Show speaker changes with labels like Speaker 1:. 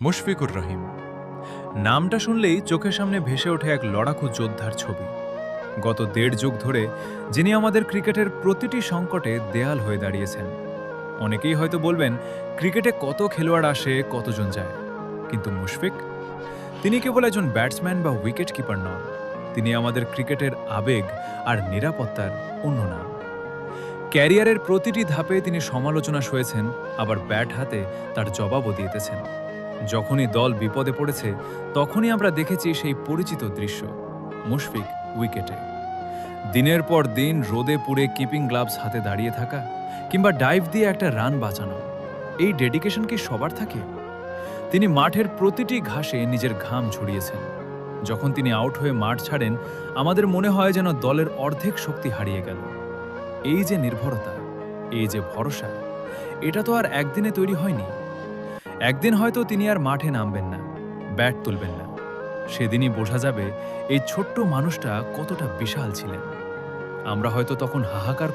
Speaker 1: মুশফিকুর রহিম নামটা শুনলেই চোখের সামনে ভেসে ওঠে এক লড়াকু যোদ্ধার ছবি। গত ১.৫ যুগ ধরে যিনি আমাদের ক্রিকেটের প্রতিটি সংকটে দেয়াল হয়ে দাঁড়িয়েছেন। অনেকেই হয়তো বলবেন, ক্রিকেটে কত খেলোয়াড় আসে, কতজন যায়, কিন্তু মুশফিক, তিনি কেবল একজন ব্যাটসম্যান বা উইকেট কিপার নন। তিনি আমাদের ক্রিকেটের আবেগ আর নিরাপত্তার অন্য নাম। ক্যারিয়ারের প্রতিটি ধাপে তিনি সমালোচনা সয়েছেন, আবার ব্যাট হাতে তার জবাবও দিয়েছেন। যখনই দল বিপদে পড়েছে, তখনই আমরা দেখেছি সেই পরিচিত দৃশ্য, মুশফিক উইকেটে দিনের পর দিন রোদে পুড়ে কিপিং গ্লাভস হাতে দাঁড়িয়ে থাকা, কিংবা ডাইভ দিয়ে একটা রান বাঁচানো। এই ডেডিকেশন কি সবার থাকে? তিনি মাঠের প্রতিটি ঘাসে নিজের ঘাম ঝরিয়েছেন। যখন তিনি আউট হয়ে মাঠ ছাড়েন, আমাদের মনে হয় যেন দলের অর্ধেক শক্তি হারিয়ে গেল। এই যে নির্ভরতা, এই যে ভরসা, এটা তো আর একদিনে তৈরি হয়নি। একদিন হয়তো তিনি আর মাঠে নামবেন না, ব্যাট তুলবেন না। সেদিনই বোঝা যাবে এই ছোট্ট মানুষটা কতটা বিশাল ছিলেন। আমরা হয়তো তখন হাহাকার